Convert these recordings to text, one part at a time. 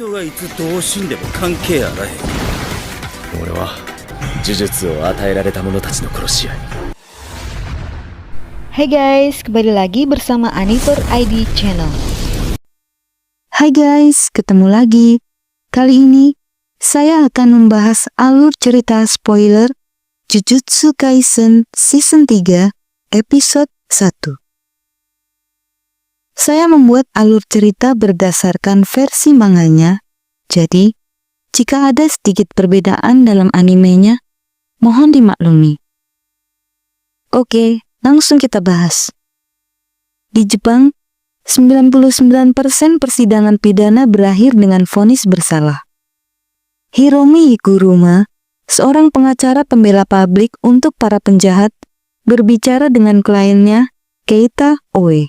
人がいつどう死んでも関係あらへん。俺は呪術を与えられた者たちの殺し合い。 Hai guys, kembali lagi bersama Anitur ID Channel. Hai guys, ketemu lagi. Kali ini saya akan membahas alur cerita spoiler Jujutsu Kaisen Season 3 Episode 1. Saya membuat alur cerita berdasarkan versi manganya, jadi jika ada sedikit perbedaan dalam animenya, mohon dimaklumi. Oke, langsung kita bahas. Di Jepang, 99% persidangan pidana berakhir dengan vonis bersalah. Hiromi Higuruma, seorang pengacara pembela publik untuk para penjahat, berbicara dengan kliennya, Keita Oe.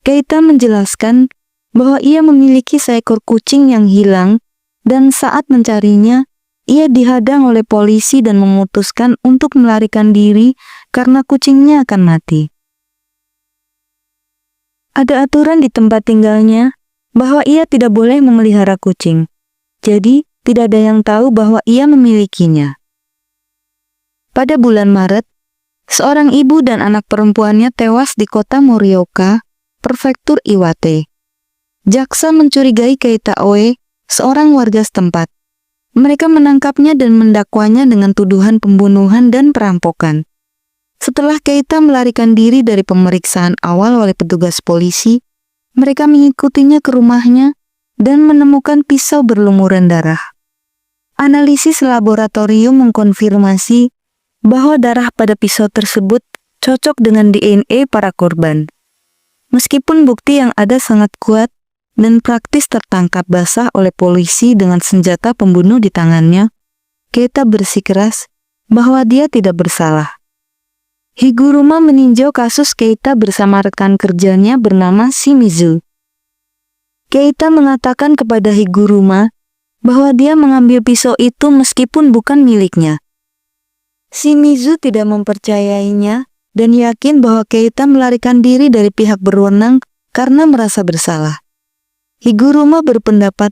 Keita menjelaskan bahwa ia memiliki seekor kucing yang hilang dan saat mencarinya, ia dihadang oleh polisi dan memutuskan untuk melarikan diri karena kucingnya akan mati. Ada aturan di tempat tinggalnya bahwa ia tidak boleh memelihara kucing, jadi tidak ada yang tahu bahwa ia memilikinya. Pada bulan Maret, seorang ibu dan anak perempuannya tewas di kota Morioka, Prefektur Iwate. Jaksa mencurigai Keita Oe, seorang warga setempat. Mereka menangkapnya dan mendakwanya dengan tuduhan pembunuhan dan perampokan. Setelah Keita melarikan diri dari pemeriksaan awal oleh petugas polisi, mereka mengikutinya ke rumahnya dan menemukan pisau berlumuran darah. Analisis laboratorium mengkonfirmasi bahwa darah pada pisau tersebut cocok dengan DNA para korban. Meskipun bukti yang ada sangat kuat dan praktis tertangkap basah oleh polisi dengan senjata pembunuh di tangannya, Keita bersikeras bahwa dia tidak bersalah. Higuruma meninjau kasus Keita bersama rekan kerjanya bernama Shimizu. Keita mengatakan kepada Higuruma bahwa dia mengambil pisau itu meskipun bukan miliknya. Shimizu tidak mempercayainya dan yakin bahwa Keita melarikan diri dari pihak berwenang karena merasa bersalah. Higuruma berpendapat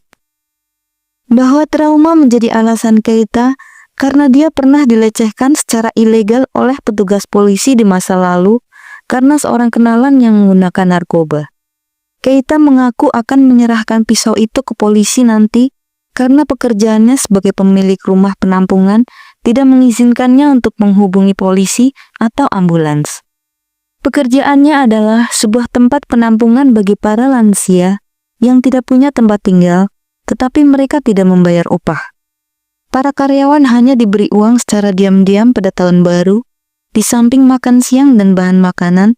bahwa trauma menjadi alasan Keita karena dia pernah dilecehkan secara ilegal oleh petugas polisi di masa lalu karena seorang kenalan yang menggunakan narkoba. Keita mengaku akan menyerahkan pisau itu ke polisi nanti karena pekerjaannya sebagai pemilik rumah penampungan tidak mengizinkannya untuk menghubungi polisi atau ambulans. Pekerjaannya adalah sebuah tempat penampungan bagi para lansia yang tidak punya tempat tinggal, tetapi mereka tidak membayar upah. Para karyawan hanya diberi uang secara diam-diam pada tahun baru, di samping makan siang dan bahan makanan,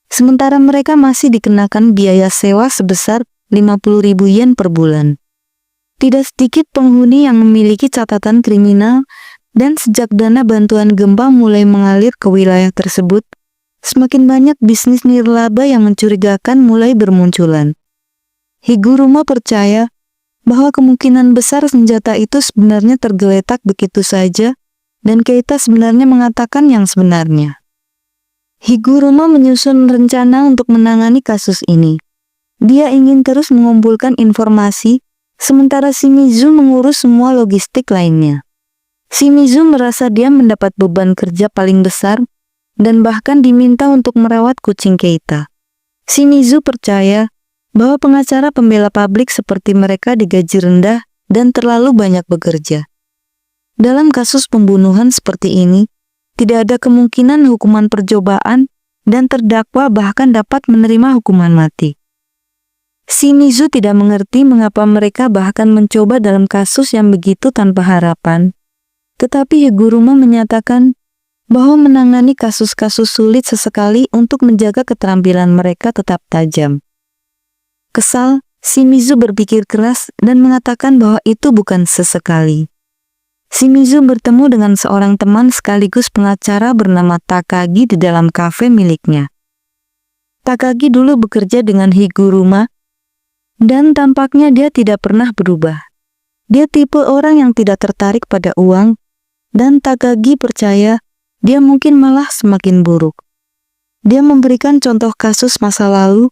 sementara mereka masih dikenakan biaya sewa sebesar 50.000 yen per bulan. Tidak sedikit penghuni yang memiliki catatan kriminal, dan sejak dana bantuan gempa mulai mengalir ke wilayah tersebut, semakin banyak bisnis nirlaba yang mencurigakan mulai bermunculan. Higuruma percaya bahwa kemungkinan besar senjata itu sebenarnya tergeletak begitu saja, dan Keita sebenarnya mengatakan yang sebenarnya. Higuruma menyusun rencana untuk menangani kasus ini. Dia ingin terus mengumpulkan informasi, sementara Shimizu mengurus semua logistik lainnya. Shimizu merasa dia mendapat beban kerja paling besar dan bahkan diminta untuk merawat kucing Keita. Shimizu percaya bahwa pengacara pembela publik seperti mereka digaji rendah dan terlalu banyak bekerja. Dalam kasus pembunuhan seperti ini, tidak ada kemungkinan hukuman percobaan dan terdakwa bahkan dapat menerima hukuman mati. Shimizu tidak mengerti mengapa mereka bahkan mencoba dalam kasus yang begitu tanpa harapan. Tetapi Higuruma menyatakan bahwa menangani kasus-kasus sulit sesekali untuk menjaga keterampilan mereka tetap tajam. Kesal, Shimizu berpikir keras dan mengatakan bahwa itu bukan sesekali. Shimizu bertemu dengan seorang teman sekaligus pengacara bernama Takagi di dalam kafe miliknya. Takagi dulu bekerja dengan Higuruma, dan tampaknya dia tidak pernah berubah. Dia tipe orang yang tidak tertarik pada uang, dan Takagi percaya dia mungkin malah semakin buruk. Dia memberikan contoh kasus masa lalu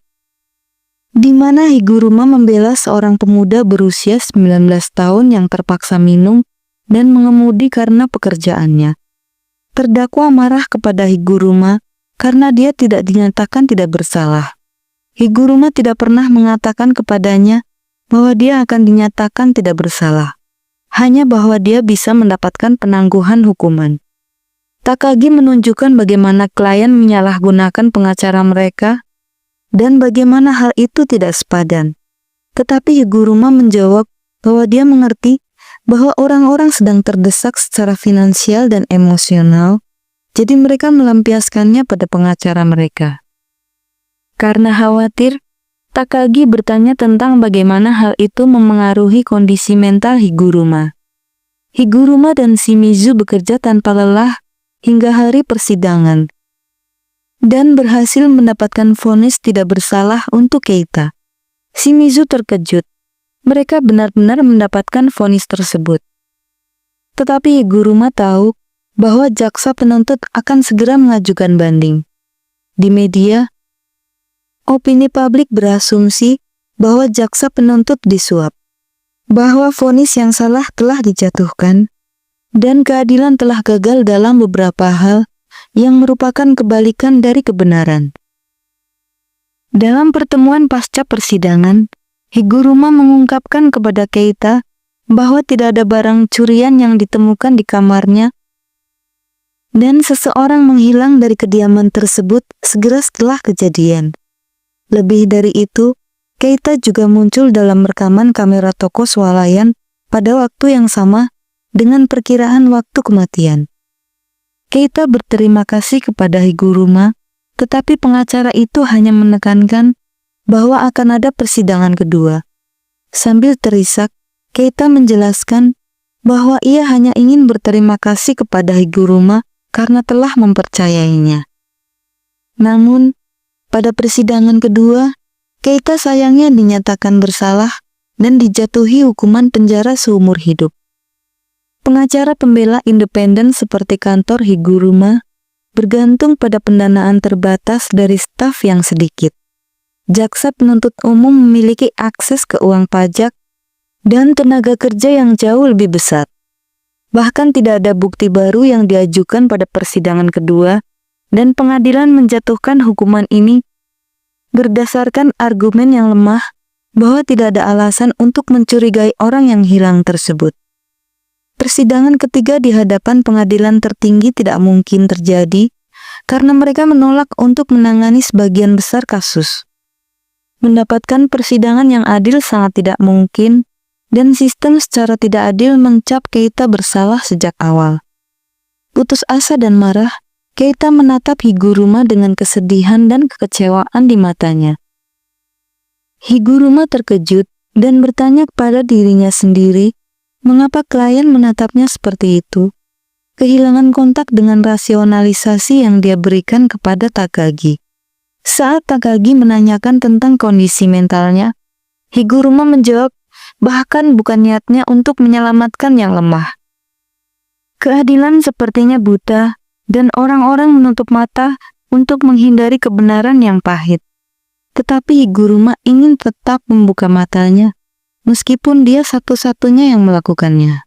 di mana Higuruma membela seorang pemuda berusia 19 tahun yang terpaksa minum dan mengemudi karena pekerjaannya. Terdakwa marah kepada Higuruma karena dia tidak dinyatakan tidak bersalah. Higuruma tidak pernah mengatakan kepadanya bahwa dia akan dinyatakan tidak bersalah, hanya bahwa dia bisa mendapatkan penangguhan hukuman. Takagi menunjukkan bagaimana klien menyalahgunakan pengacara mereka dan bagaimana hal itu tidak sepadan. Tetapi Higuruma menjawab bahwa dia mengerti bahwa orang-orang sedang terdesak secara finansial dan emosional, jadi mereka melampiaskannya pada pengacara mereka. Karena khawatir, Takagi bertanya tentang bagaimana hal itu memengaruhi kondisi mental Higuruma. Higuruma dan Shimizu bekerja tanpa lelah hingga hari persidangan dan berhasil mendapatkan vonis tidak bersalah untuk Keita. Shimizu terkejut. Mereka benar-benar mendapatkan vonis tersebut. Tetapi Higuruma tahu bahwa jaksa penuntut akan segera mengajukan banding. Di media, opini publik berasumsi bahwa jaksa penuntut disuap, bahwa vonis yang salah telah dijatuhkan, dan keadilan telah gagal dalam beberapa hal yang merupakan kebalikan dari kebenaran. Dalam pertemuan pasca persidangan, Higuruma mengungkapkan kepada Keita bahwa tidak ada barang curian yang ditemukan di kamarnya dan seseorang menghilang dari kediaman tersebut segera setelah kejadian. Lebih dari itu, Keita juga muncul dalam rekaman kamera toko swalayan pada waktu yang sama dengan perkiraan waktu kematian. Keita berterima kasih kepada Higuruma, tetapi pengacara itu hanya menekankan bahwa akan ada persidangan kedua. Sambil terisak, Keita menjelaskan bahwa ia hanya ingin berterima kasih kepada Higuruma karena telah mempercayainya. Namun, pada persidangan kedua, Keita sayangnya dinyatakan bersalah dan dijatuhi hukuman penjara seumur hidup. Pengacara pembela independen seperti kantor Higuruma bergantung pada pendanaan terbatas dari staf yang sedikit. Jaksa penuntut umum memiliki akses ke uang pajak dan tenaga kerja yang jauh lebih besar. Bahkan tidak ada bukti baru yang diajukan pada persidangan kedua, dan pengadilan menjatuhkan hukuman ini berdasarkan argumen yang lemah bahwa tidak ada alasan untuk mencurigai orang yang hilang tersebut. Persidangan ketiga di hadapan pengadilan tertinggi tidak mungkin terjadi karena mereka menolak untuk menangani sebagian besar kasus. Mendapatkan persidangan yang adil sangat tidak mungkin, dan sistem secara tidak adil mencap Keita bersalah sejak awal. Putus asa dan marah, Keita menatap Higuruma dengan kesedihan dan kekecewaan di matanya. Higuruma terkejut dan bertanya kepada dirinya sendiri, mengapa klien menatapnya seperti itu? Kehilangan kontak dengan rasionalisasi yang dia berikan kepada Takagi. Saat Takagi menanyakan tentang kondisi mentalnya, Higuruma menjawab bahkan bukan niatnya untuk menyelamatkan yang lemah. Keadilan sepertinya buta, dan orang-orang menutup mata untuk menghindari kebenaran yang pahit. Tetapi Higuruma ingin tetap membuka matanya, meskipun dia satu-satunya yang melakukannya.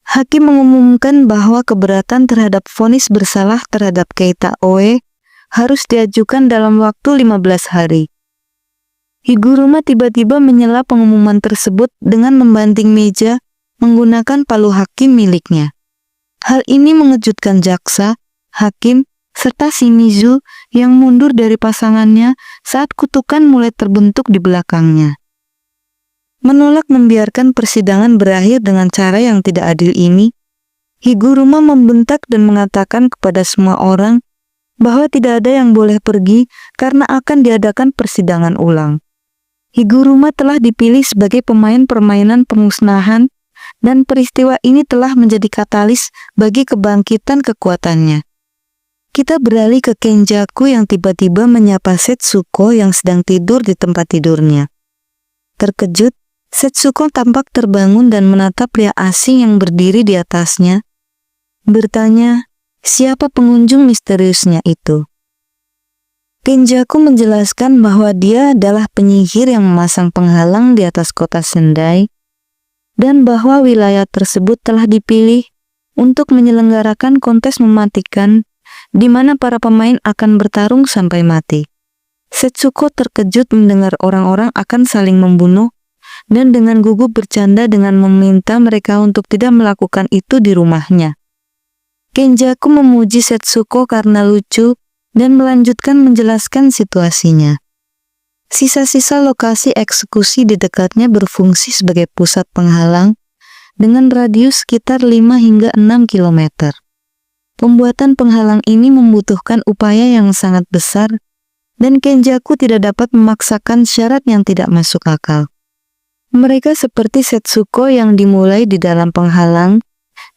Hakim mengumumkan bahwa keberatan terhadap vonis bersalah terhadap Keita Oe harus diajukan dalam waktu 15 hari. Higuruma tiba-tiba menyela pengumuman tersebut dengan membanting meja menggunakan palu hakim miliknya. Hal ini mengejutkan jaksa, hakim, serta Shimizu yang mundur dari pasangannya saat kutukan mulai terbentuk di belakangnya. Menolak membiarkan persidangan berakhir dengan cara yang tidak adil ini, Higuruma membentak dan mengatakan kepada semua orang bahwa tidak ada yang boleh pergi karena akan diadakan persidangan ulang. Higuruma telah dipilih sebagai pemain permainan pemusnahan, dan peristiwa ini telah menjadi katalis bagi kebangkitan kekuatannya. Kita beralih ke Kenjaku yang tiba-tiba menyapa Setsuko yang sedang tidur di tempat tidurnya. Terkejut, Setsuko tampak terbangun dan menatap pria asing yang berdiri di atasnya, bertanya, siapa pengunjung misteriusnya itu? Kenjaku menjelaskan bahwa dia adalah penyihir yang memasang penghalang di atas kota Sendai, dan bahwa wilayah tersebut telah dipilih untuk menyelenggarakan kontes mematikan di mana para pemain akan bertarung sampai mati. Setsuko terkejut mendengar orang-orang akan saling membunuh dan dengan gugup bercanda dengan meminta mereka untuk tidak melakukan itu di rumahnya. Kenjaku memuji Setsuko karena lucu dan melanjutkan menjelaskan situasinya. Sisa-sisa lokasi eksekusi di dekatnya berfungsi sebagai pusat penghalang dengan radius sekitar 5 hingga 6 km. Pembuatan penghalang ini membutuhkan upaya yang sangat besar dan Kenjaku tidak dapat memaksakan syarat yang tidak masuk akal. Mereka seperti Setsuko yang dimulai di dalam penghalang,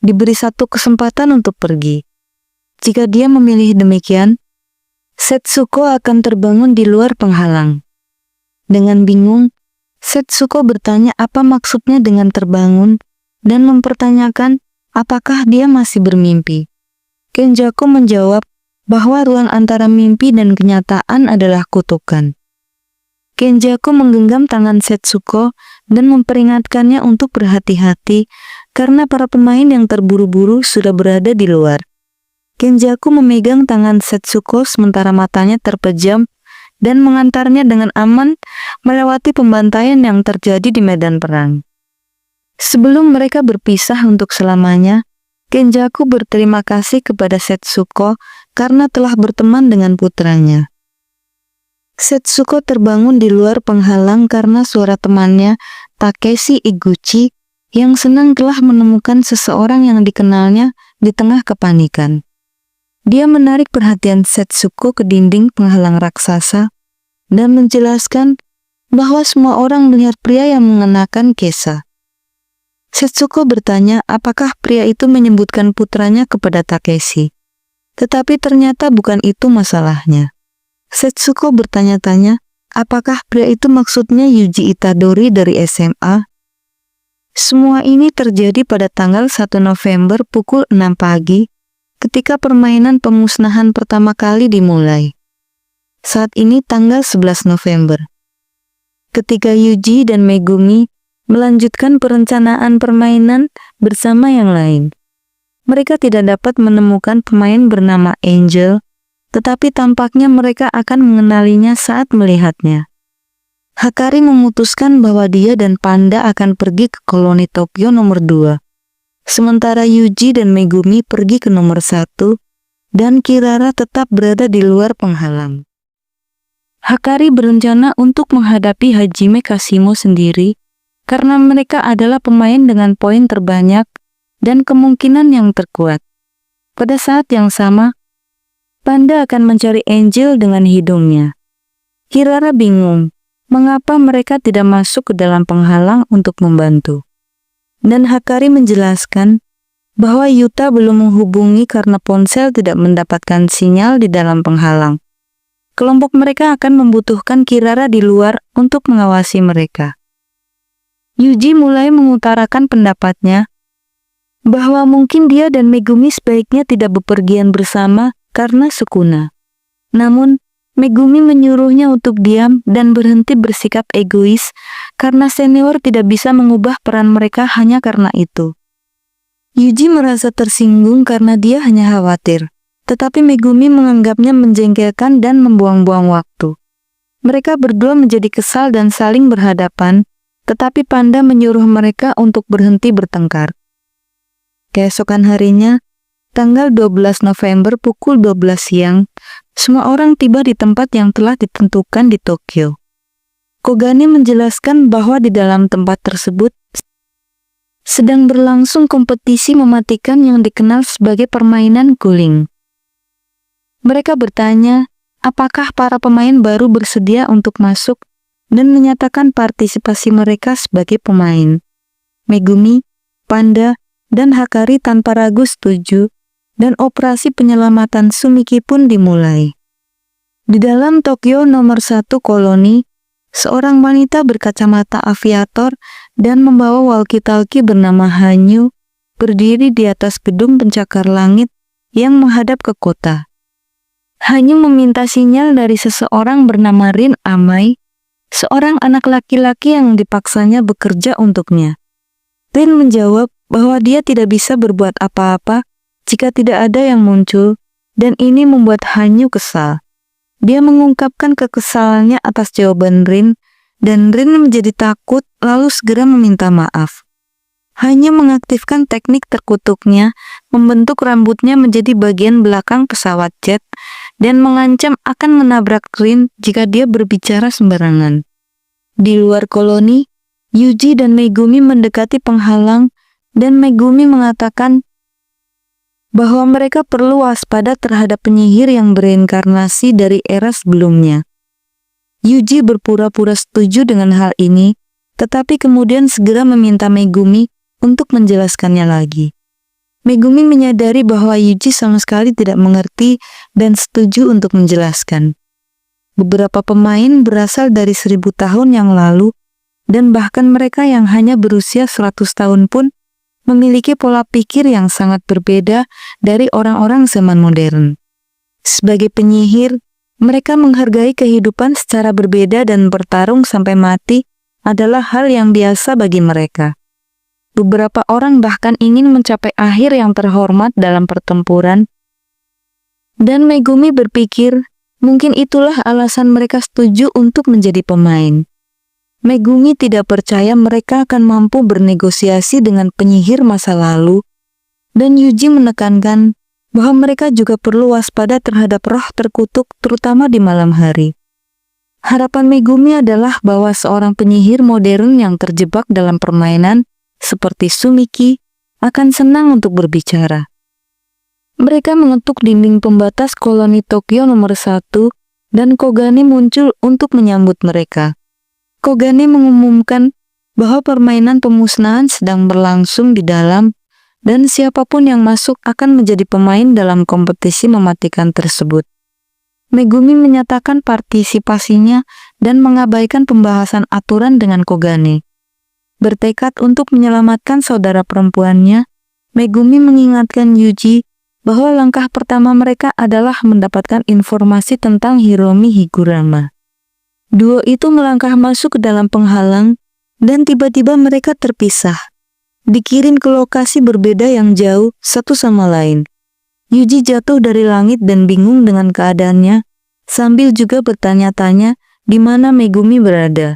diberi satu kesempatan untuk pergi. Jika dia memilih demikian, Setsuko akan terbangun di luar penghalang. Dengan bingung, Setsuko bertanya apa maksudnya dengan terbangun dan mempertanyakan apakah dia masih bermimpi. Kenjaku menjawab bahwa ruang antara mimpi dan kenyataan adalah kutukan. Kenjaku menggenggam tangan Setsuko dan memperingatkannya untuk berhati-hati karena para pemain yang terburu-buru sudah berada di luar. Kenjaku memegang tangan Setsuko sementara matanya terpejam dan mengantarnya dengan aman melewati pembantaian yang terjadi di medan perang. Sebelum mereka berpisah untuk selamanya, Kenjaku berterima kasih kepada Setsuko karena telah berteman dengan putranya. Setsuko terbangun di luar penghalang karena suara temannya, Takeshi Iguchi, yang senang telah menemukan seseorang yang dikenalnya di tengah kepanikan. Dia menarik perhatian Setsuko ke dinding penghalang raksasa dan menjelaskan bahwa semua orang melihat pria yang mengenakan kesa. Setsuko bertanya apakah pria itu menyebutkan putranya kepada Takeshi. Tetapi ternyata bukan itu masalahnya. Setsuko bertanya-tanya apakah pria itu maksudnya Yuji Itadori dari SMA. Semua ini terjadi pada tanggal 1 November pukul 6 pagi. Ketika permainan pemusnahan pertama kali dimulai. Saat ini tanggal 11 November. Ketika Yuji dan Megumi melanjutkan perencanaan permainan bersama yang lain. Mereka tidak dapat menemukan pemain bernama Angel, tetapi tampaknya mereka akan mengenalinya saat melihatnya. Hakari memutuskan bahwa dia dan Panda akan pergi ke koloni Tokyo nomor 2. Sementara Yuji dan Megumi pergi ke nomor 1, dan Kirara tetap berada di luar penghalang. Hakari berencana untuk menghadapi Hajime Kashimo sendiri, karena mereka adalah pemain dengan poin terbanyak dan kemungkinan yang terkuat. Pada saat yang sama, Panda akan mencari Angel dengan hidungnya. Kirara bingung, mengapa mereka tidak masuk ke dalam penghalang untuk membantu. Dan Hakari menjelaskan bahwa Yuta belum menghubungi karena ponsel tidak mendapatkan sinyal di dalam penghalang. Kelompok mereka akan membutuhkan Kirara di luar untuk mengawasi mereka. Yuji mulai mengutarakan pendapatnya bahwa mungkin dia dan Megumi sebaiknya tidak bepergian bersama karena Sukuna. Namun, Megumi menyuruhnya untuk diam dan berhenti bersikap egois karena senior tidak bisa mengubah peran mereka hanya karena itu. Yuji merasa tersinggung karena dia hanya khawatir, tetapi Megumi menganggapnya menjengkelkan dan membuang-buang waktu. Mereka berdua menjadi kesal dan saling berhadapan, tetapi Panda menyuruh mereka untuk berhenti bertengkar. Keesokan harinya, tanggal 12 November pukul 12 siang, semua orang tiba di tempat yang telah ditentukan di Tokyo. Kogane menjelaskan bahwa di dalam tempat tersebut sedang berlangsung kompetisi mematikan yang dikenal sebagai permainan guling. Mereka bertanya, apakah para pemain baru bersedia untuk masuk dan menyatakan partisipasi mereka sebagai pemain. Megumi, Panda, dan Hakari tanpa ragu setuju, dan operasi penyelamatan Sumiki pun dimulai. Di dalam Tokyo nomor 1 koloni, seorang wanita berkacamata aviator dan membawa walkie-talkie bernama Hanyu berdiri di atas gedung pencakar langit yang menghadap ke kota. Hanyu meminta sinyal dari seseorang bernama Rin Amai, seorang anak laki-laki yang dipaksanya bekerja untuknya. Rin menjawab bahwa dia tidak bisa berbuat apa-apa jika tidak ada yang muncul, dan ini membuat Hanyu kesal. Dia mengungkapkan kekesalannya atas jawaban Rin, dan Rin menjadi takut lalu segera meminta maaf. Hanyu mengaktifkan teknik terkutuknya, membentuk rambutnya menjadi bagian belakang pesawat jet, dan mengancam akan menabrak Rin jika dia berbicara sembarangan. Di luar koloni, Yuji dan Megumi mendekati penghalang, dan Megumi mengatakan bahwa mereka perlu waspada terhadap penyihir yang bereinkarnasi dari era sebelumnya. Yuji berpura-pura setuju dengan hal ini, tetapi kemudian segera meminta Megumi untuk menjelaskannya lagi. Megumi menyadari bahwa Yuji sama sekali tidak mengerti dan setuju untuk menjelaskan. Beberapa pemain berasal dari 1000 tahun yang lalu, dan bahkan mereka yang hanya berusia 100 tahun pun memiliki pola pikir yang sangat berbeda dari orang-orang zaman modern. Sebagai penyihir, mereka menghargai kehidupan secara berbeda dan bertarung sampai mati adalah hal yang biasa bagi mereka. Beberapa orang bahkan ingin mencapai akhir yang terhormat dalam pertempuran, dan Megumi berpikir mungkin itulah alasan mereka setuju untuk menjadi pemain. Megumi tidak percaya mereka akan mampu bernegosiasi dengan penyihir masa lalu, dan Yuji menekankan bahwa mereka juga perlu waspada terhadap roh terkutuk terutama di malam hari. Harapan Megumi adalah bahwa seorang penyihir modern yang terjebak dalam permainan seperti Sumiki akan senang untuk berbicara. Mereka mengetuk dinding pembatas koloni Tokyo nomor 1 dan Kogane muncul untuk menyambut mereka. Kogane mengumumkan bahwa permainan pemusnahan sedang berlangsung di dalam dan siapapun yang masuk akan menjadi pemain dalam kompetisi mematikan tersebut. Megumi menyatakan partisipasinya dan mengabaikan pembahasan aturan dengan Kogane. Bertekad untuk menyelamatkan saudara perempuannya, Megumi mengingatkan Yuji bahwa langkah pertama mereka adalah mendapatkan informasi tentang Hiromi Higurama. Duo itu melangkah masuk ke dalam penghalang, dan tiba-tiba mereka terpisah, dikirim ke lokasi berbeda yang jauh satu sama lain. Yuji jatuh dari langit dan bingung dengan keadaannya, sambil juga bertanya-tanya di mana Megumi berada.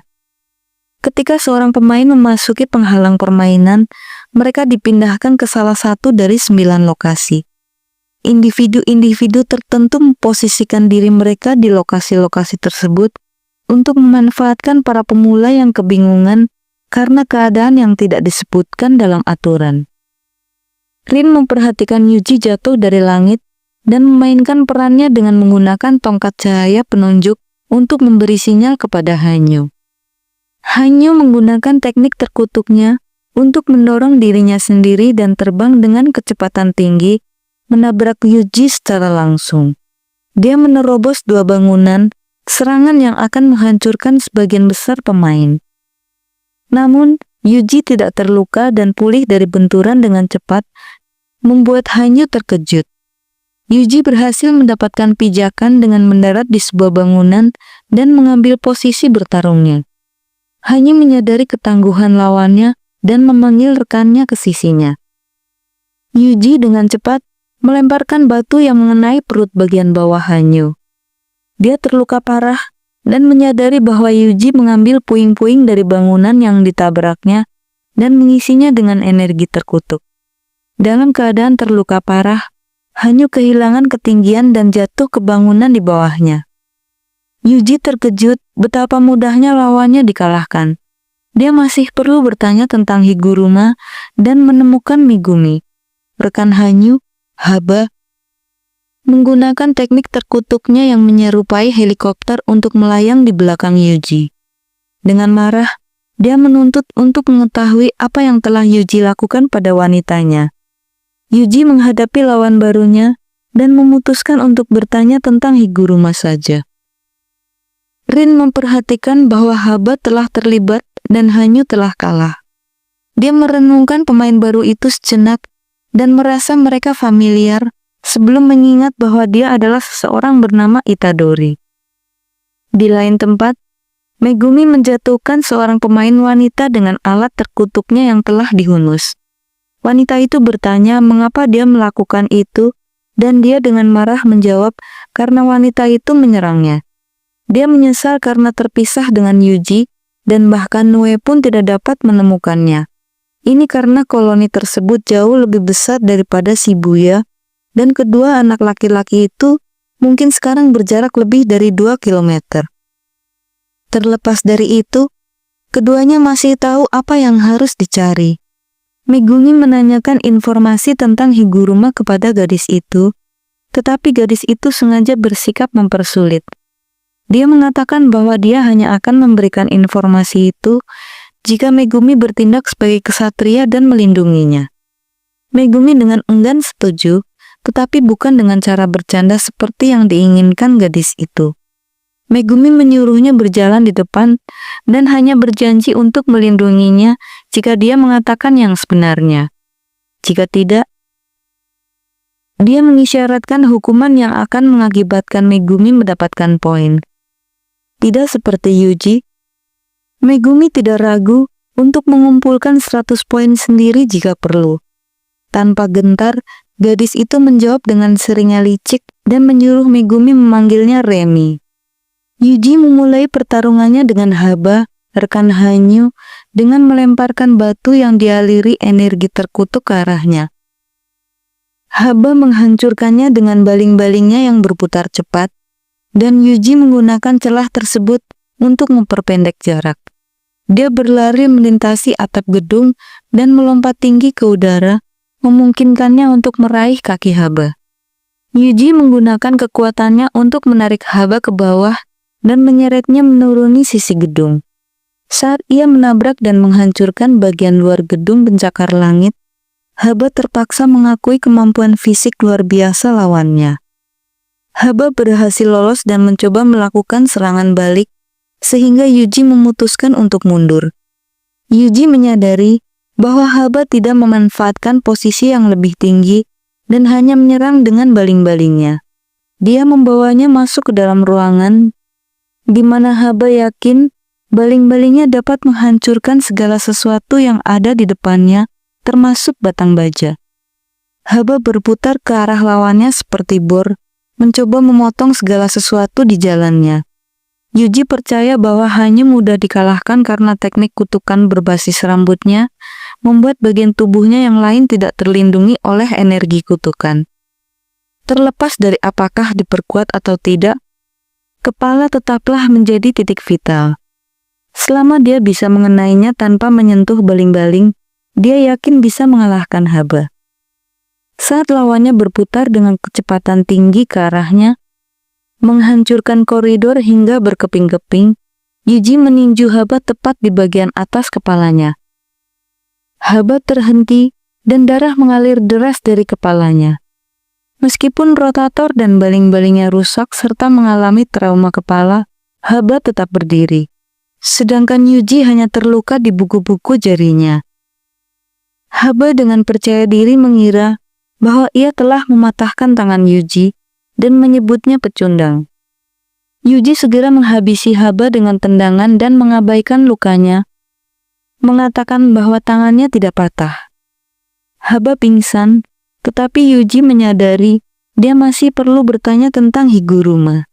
Ketika seorang pemain memasuki penghalang permainan, mereka dipindahkan ke salah satu dari 9 lokasi. Individu-individu tertentu memposisikan diri mereka di lokasi-lokasi tersebut untuk memanfaatkan para pemula yang kebingungan karena keadaan yang tidak disebutkan dalam aturan. Rin memperhatikan Yuji jatuh dari langit dan memainkan perannya dengan menggunakan tongkat cahaya penunjuk untuk memberi sinyal kepada Hanyu. Hanyu menggunakan teknik terkutuknya untuk mendorong dirinya sendiri dan terbang dengan kecepatan tinggi, menabrak Yuji secara langsung. Dia menerobos 2 bangunan, serangan yang akan menghancurkan sebagian besar pemain. Namun, Yuji tidak terluka dan pulih dari benturan dengan cepat, membuat Hanyu terkejut. Yuji berhasil mendapatkan pijakan dengan mendarat di sebuah bangunan dan mengambil posisi bertarungnya. Hanyu menyadari ketangguhan lawannya dan memanggil rekannya ke sisinya. Yuji dengan cepat melemparkan batu yang mengenai perut bagian bawah Hanyu. Dia terluka parah dan menyadari bahwa Yuji mengambil puing-puing dari bangunan yang ditabraknya dan mengisinya dengan energi terkutuk. Dalam keadaan terluka parah, Hanyu kehilangan ketinggian dan jatuh ke bangunan di bawahnya. Yuji terkejut betapa mudahnya lawannya dikalahkan. Dia masih perlu bertanya tentang Higuruma dan menemukan Megumi. Rekan Hanyu, Haba, menggunakan teknik terkutuknya yang menyerupai helikopter untuk melayang di belakang Yuji. Dengan marah, dia menuntut untuk mengetahui apa yang telah Yuji lakukan pada wanitanya. Yuji menghadapi lawan barunya dan memutuskan untuk bertanya tentang Higuruma saja. Rin memperhatikan bahwa Haba telah terlibat dan Hanyu telah kalah. Dia merenungkan pemain baru itu sejenak dan merasa mereka familiar, sebelum mengingat bahwa dia adalah seseorang bernama Itadori. Di lain tempat, Megumi menjatuhkan seorang pemain wanita dengan alat terkutuknya yang telah dihunus. Wanita itu bertanya mengapa dia melakukan itu, dan dia dengan marah menjawab karena wanita itu menyerangnya. Dia menyesal karena terpisah dengan Yuji, dan bahkan Nue pun tidak dapat menemukannya. Ini karena koloni tersebut jauh lebih besar daripada Shibuya, dan kedua anak laki-laki itu mungkin sekarang berjarak lebih dari 2 kilometer. Terlepas dari itu, keduanya masih tahu apa yang harus dicari. Megumi menanyakan informasi tentang Higuruma kepada gadis itu, tetapi gadis itu sengaja bersikap mempersulit. Dia mengatakan bahwa dia hanya akan memberikan informasi itu jika Megumi bertindak sebagai kesatria dan melindunginya. Megumi dengan enggan setuju, tetapi bukan dengan cara bercanda seperti yang diinginkan gadis itu. Megumi menyuruhnya berjalan di depan dan hanya berjanji untuk melindunginya jika dia mengatakan yang sebenarnya. Jika tidak, dia mengisyaratkan hukuman yang akan mengakibatkan Megumi mendapatkan poin. Tidak seperti Yuji, Megumi tidak ragu untuk mengumpulkan 100 poin sendiri jika perlu. Tanpa gentar, gadis itu menjawab dengan seringnya licik dan menyuruh Megumi memanggilnya Remi. Yuji memulai pertarungannya dengan Haba, rekan Hanyu, dengan melemparkan batu yang dialiri energi terkutuk ke arahnya. Haba menghancurkannya dengan baling-balingnya yang berputar cepat, dan Yuji menggunakan celah tersebut untuk memperpendek jarak. Dia berlari melintasi atap gedung dan melompat tinggi ke udara, memungkinkannya untuk meraih kaki Haba. Yuji menggunakan kekuatannya untuk menarik Haba ke bawah dan menyeretnya menuruni sisi gedung. Saat ia menabrak dan menghancurkan bagian luar gedung pencakar langit, Haba terpaksa mengakui kemampuan fisik luar biasa lawannya. Haba berhasil lolos dan mencoba melakukan serangan balik, sehingga Yuji memutuskan untuk mundur. Yuji menyadari bahwa Haba tidak memanfaatkan posisi yang lebih tinggi dan hanya menyerang dengan baling-balingnya. Dia membawanya masuk ke dalam ruangan, di mana Haba yakin baling-balingnya dapat menghancurkan segala sesuatu yang ada di depannya, termasuk batang baja. Haba berputar ke arah lawannya seperti bor, mencoba memotong segala sesuatu di jalannya. Yuji percaya bahwa hanya mudah dikalahkan karena teknik kutukan berbasis rambutnya, membuat bagian tubuhnya yang lain tidak terlindungi oleh energi kutukan. Terlepas dari apakah diperkuat atau tidak, kepala tetaplah menjadi titik vital. Selama dia bisa mengenainya tanpa menyentuh baling-baling, dia yakin bisa mengalahkan Haba. Saat lawannya berputar dengan kecepatan tinggi ke arahnya, menghancurkan koridor hingga berkeping-keping, Yuji meninju Haba tepat di bagian atas kepalanya. Haba terhenti dan darah mengalir deras dari kepalanya. Meskipun rotator dan baling-balingnya rusak serta mengalami trauma kepala, Haba tetap berdiri. Sedangkan Yuji hanya terluka di buku-buku jarinya. Haba dengan percaya diri mengira bahwa ia telah mematahkan tangan Yuji dan menyebutnya pecundang. Yuji segera menghabisi Haba dengan tendangan dan mengabaikan lukanya, mengatakan bahwa tangannya tidak patah. Haba pingsan, tetapi Yuji menyadari dia masih perlu bertanya tentang Higuruma.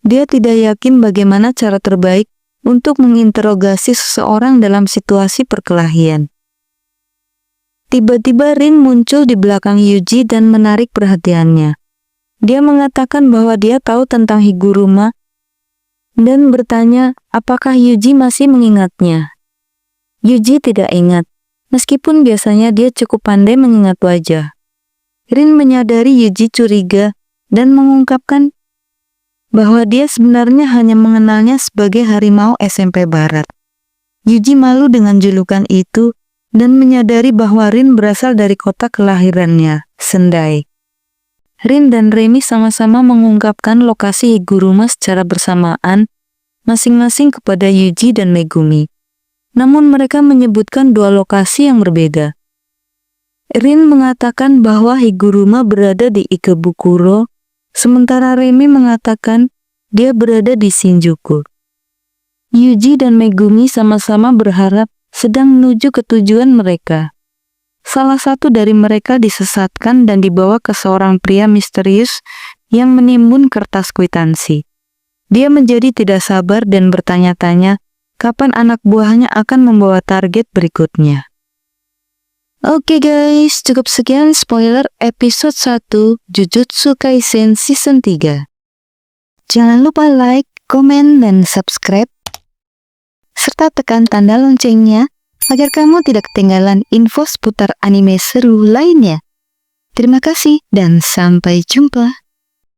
Dia tidak yakin bagaimana cara terbaik untuk menginterogasi seseorang dalam situasi perkelahian. Tiba-tiba Rin muncul di belakang Yuji dan menarik perhatiannya. Dia mengatakan bahwa dia tahu tentang Higuruma dan bertanya apakah Yuji masih mengingatnya. Yuji tidak ingat, meskipun biasanya dia cukup pandai mengingat wajah. Rin menyadari Yuji curiga dan mengungkapkan bahwa dia sebenarnya hanya mengenalnya sebagai harimau SMP Barat. Yuji malu dengan julukan itu dan menyadari bahwa Rin berasal dari kota kelahirannya, Sendai. Rin dan Remi sama-sama mengungkapkan lokasi Higuruma secara bersamaan, masing-masing kepada Yuji dan Megumi. Namun mereka menyebutkan dua lokasi yang berbeda. Rin mengatakan bahwa Higuruma berada di Ikebukuro, sementara Remi mengatakan dia berada di Shinjuku. Yuji dan Megumi sama-sama berharap sedang menuju ke tujuan mereka. Salah satu dari mereka disesatkan dan dibawa ke seorang pria misterius yang menimbun kertas kwitansi. Dia menjadi tidak sabar dan bertanya-tanya kapan anak buahnya akan membawa target berikutnya. Oke guys, cukup sekian spoiler episode 1 Jujutsu Kaisen Season 3. Jangan lupa like, komen, dan subscribe, serta tekan tanda loncengnya agar kamu tidak ketinggalan info seputar anime seru lainnya. Terima kasih dan sampai jumpa.